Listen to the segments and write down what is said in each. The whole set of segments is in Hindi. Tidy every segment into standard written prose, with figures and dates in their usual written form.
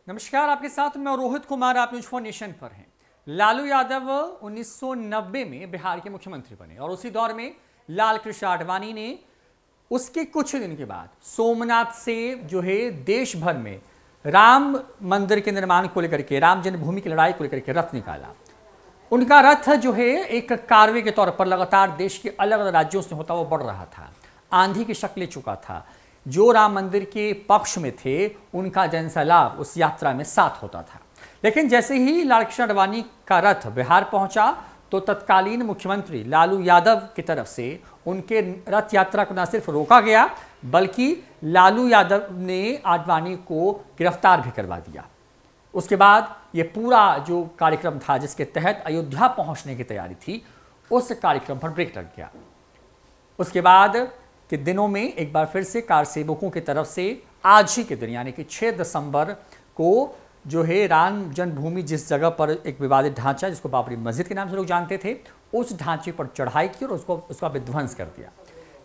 नमस्कार, आपके साथ मैं रोहित कुमार। आप न्यूज फॉर नेशन पर हैं। लालू यादव 1990 में बिहार के मुख्यमंत्री बने और उसी दौर में लाल कृष्ण आडवाणी ने उसके कुछ दिन के बाद सोमनाथ से जो है देश भर में राम मंदिर के निर्माण को लेकर के, राम जन्मभूमि की लड़ाई को लेकर के रथ निकाला। उनका रथ जो है एक कारवे के तौर पर लगातार देश के अलग अलग राज्यों से होता हुआ बढ़ रहा था। आंधी की शक्ल ले चुका था। जो राम मंदिर के पक्ष में थे उनका जनसैलाब उस यात्रा में साथ होता था। लेकिन जैसे ही लालकृष्ण आडवाणी का रथ बिहार पहुंचा तो तत्कालीन मुख्यमंत्री लालू यादव की तरफ से उनके रथ यात्रा को न सिर्फ रोका गया बल्कि लालू यादव ने आडवाणी को गिरफ्तार भी करवा दिया। उसके बाद ये पूरा जो कार्यक्रम था जिसके तहत अयोध्या पहुंचने की तैयारी थी, उस कार्यक्रम पर ब्रेक लग गया। उसके बाद के दिनों में एक बार फिर से कार सेवकों की तरफ से आज ही के दिन यानी कि 6 दिसंबर को जो है राम जन्मभूमि जिस जगह पर एक विवादित ढांचा जिसको बाबरी मस्जिद के नाम से लोग जानते थे, उस ढांचे पर चढ़ाई की और उसका विध्वंस कर दिया।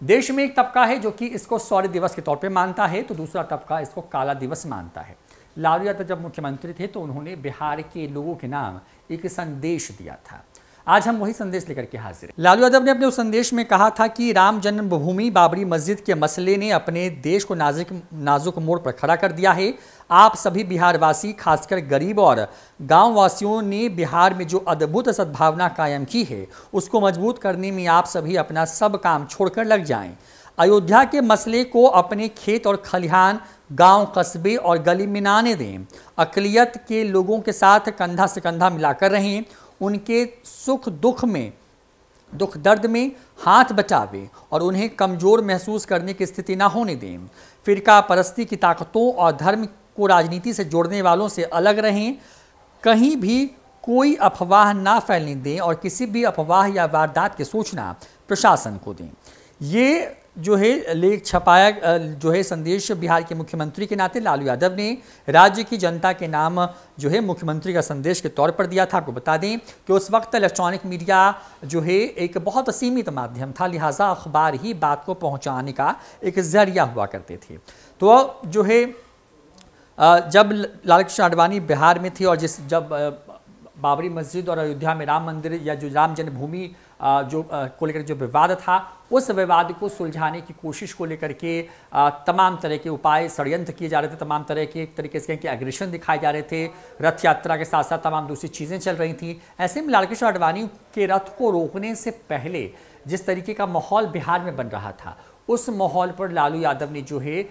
देश में एक तबका है जो कि इसको शौर्य दिवस के तौर पे मानता है, तो दूसरा तबका इसको काला दिवस मानता है। लालू यादव जब मुख्यमंत्री थे तो उन्होंने बिहार के लोगों के नाम एक संदेश दिया था। आज हम वही संदेश लेकर के हाजिर हैं। लालू यादव ने अपने उस संदेश में कहा था कि राम जन्मभूमि बाबरी मस्जिद के मसले ने अपने देश को नाजुक मोड़ पर खड़ा कर दिया है। आप सभी बिहारवासी, खासकर गरीब और गांव वासियों ने बिहार में जो अद्भुत सद्भावना कायम की है उसको मजबूत करने में आप सभी अपना सब काम छोड़कर लग जाएं। अयोध्या के मसले को अपने खेत और खलिहान, गांव, कस्बे और गली में ना आने दें। अकलियत के लोगों के साथ कंधा से कंधा मिलाकर रहें। उनके सुख दुख दर्द में हाथ बटावें और उन्हें कमज़ोर महसूस करने की स्थिति ना होने दें। फिरका परस्ती की ताकतों और धर्म को राजनीति से जोड़ने वालों से अलग रहें। कहीं भी कोई अफवाह ना फैलने दें और किसी भी अफवाह या वारदात की सूचना प्रशासन को दें। ये जो है लेख छपाया जो है संदेश बिहार के मुख्यमंत्री के नाते लालू यादव ने राज्य की जनता के नाम जो है मुख्यमंत्री का संदेश के तौर पर दिया था। आपको बता दें कि उस वक्त इलेक्ट्रॉनिक मीडिया जो है एक बहुत सीमित माध्यम था, लिहाजा अखबार ही बात को पहुंचाने का एक जरिया हुआ करते थे। तो जो है जब लालकृष्ण आडवाणी बिहार में थे और जब बाबरी मस्जिद और अयोध्या में राम मंदिर या जो राम जन्मभूमि को लेकर जो विवाद था, उस विवाद को सुलझाने की कोशिश को लेकर के तमाम तरह के उपाय, षड्यंत्र किए जा रहे थे। तमाम तरह के एक तरीके से एग्रेशन दिखाए जा रहे थे। रथ यात्रा के साथ साथ तमाम दूसरी चीज़ें चल रही थी। ऐसे में लालकृष्ण आडवाणी के रथ को रोकने से पहले जिस तरीके का माहौल बिहार में बन रहा था, उस माहौल पर लालू यादव ने जो है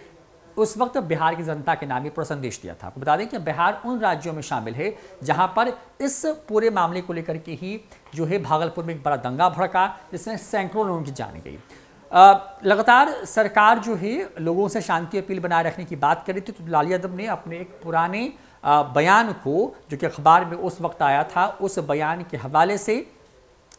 उस वक्त बिहार की जनता के नाम पर संदेश दिया था। आपको बता दें कि बिहार उन राज्यों में शामिल है जहां पर इस पूरे मामले को लेकर के ही जो है भागलपुर में एक बड़ा दंगा भड़का जिसमें सैकड़ों लोगों की जान गई। लगातार सरकार जो है लोगों से शांति अपील बनाए रखने की बात कर रही थी, तो लालू यादव ने अपने एक पुराने बयान को जो कि अखबार में उस वक्त आया था, उस बयान के हवाले से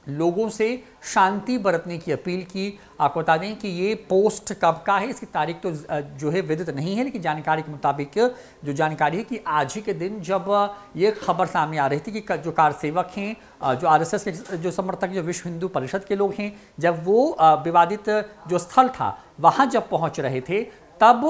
लोगों से शांति बरतने की अपील की। आपको बता दें कि ये पोस्ट कब का है, इसकी तारीख तो जो है विदित नहीं है, लेकिन जानकारी के मुताबिक जो जानकारी है कि आज ही के दिन जब ये खबर सामने आ रही थी कि जो कार सेवक हैं, जो आरएसएस के जो समर्थक, जो विश्व हिंदू परिषद के लोग हैं, जब वो विवादित जो स्थल था वहाँ जब पहुँच रहे थे तब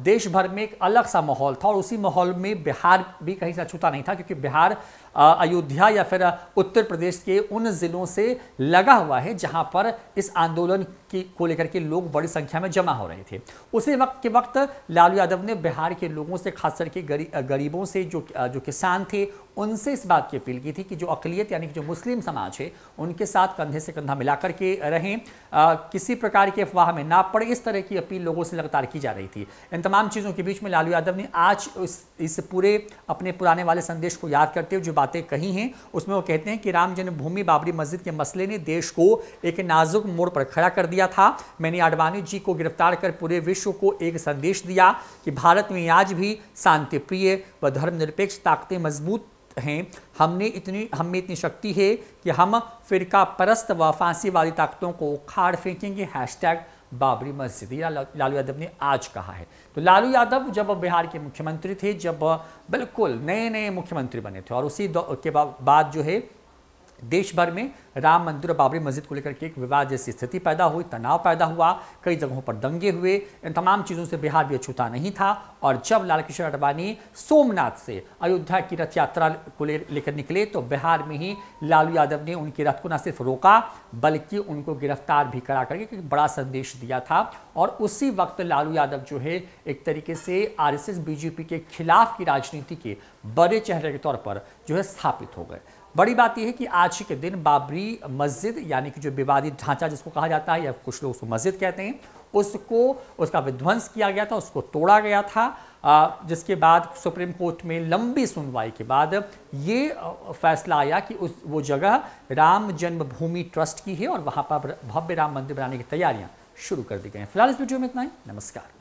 देश भर में एक अलग सा माहौल था और उसी माहौल में बिहार भी कहीं से अछूता नहीं था, क्योंकि बिहार अयोध्या या फिर उत्तर प्रदेश के उन जिलों से लगा हुआ है जहां पर इस आंदोलन को लेकर के लोग बड़ी संख्या में जमा हो रहे थे। उसी वक्त लालू यादव ने बिहार के लोगों से, खास करके गरीबों से, जो किसान थे, उनसे इस बात की अपील की थी कि जो अकलियत यानी कि जो मुस्लिम समाज है उनके साथ कंधे से कंधा मिला करके रहें, किसी प्रकार की अफवाह में ना पड़े। इस तरह की अपील लोगों से लगातार की जा रही थी। इन तमाम चीज़ों के बीच में लालू यादव ने आज इस पूरे अपने पुराने वाले संदेश को याद करते हुए जो बातें कही हैं उसमें वो कहते हैं कि राम जन्मभूमि बाबरी मस्जिद के मसले ने देश को एक नाजुक मोड़ पर खड़ा कर दिया था। मैंने आडवाणी जी को गिरफ्तार कर पूरे विश्व को एक संदेश दिया कि भारत में आज भी शांति प्रिय व धर्मनिरपेक्ष ताकतें मजबूत हैं। हम में इतनी शक्ति है कि हम फिरका परस्त व फांसी वाली ताकतों को उखाड़ फेंकेंगे। हैशटैग बाबरी मस्जिद, लालू यादव ने आज कहा है। तो लालू यादव जब बिहार के मुख्यमंत्री थे, जब बिल्कुल नए मुख्यमंत्री बने थे और उसी के बाद जो है देश भर में राम मंदिर और बाबरी मस्जिद को लेकर के एक विवाद जैसी स्थिति पैदा हुई, तनाव पैदा हुआ, कई जगहों पर दंगे हुए। इन तमाम चीज़ों से बिहार भी अछूता नहीं था। और जब लालकृष्ण आडवाणी सोमनाथ से अयोध्या की रथ यात्रा को लेकर निकले तो बिहार में ही लालू यादव ने उनके रथ को न सिर्फ रोका बल्कि उनको गिरफ्तार भी करा करके एक बड़ा संदेश दिया था। और उसी वक्त लालू यादव जो है एक तरीके से आरएसएस बीजेपी के खिलाफ की राजनीति के बड़े चेहरे के तौर पर जो है स्थापित हो गए। बड़ी बात यह है कि आज के दिन बाबरी मस्जिद यानी कि जो विवादित ढांचा जिसको कहा जाता है या कुछ लोग उसको मस्जिद कहते हैं, उसका विध्वंस किया गया था, उसको तोड़ा गया था। जिसके बाद सुप्रीम कोर्ट में लंबी सुनवाई के बाद ये फैसला आया कि वो जगह राम जन्मभूमि ट्रस्ट की है और वहां पर भव्य राम मंदिर बनाने की तैयारियां शुरू कर दी गई हैं। फिलहाल इस वीडियो में इतना ही। नमस्कार।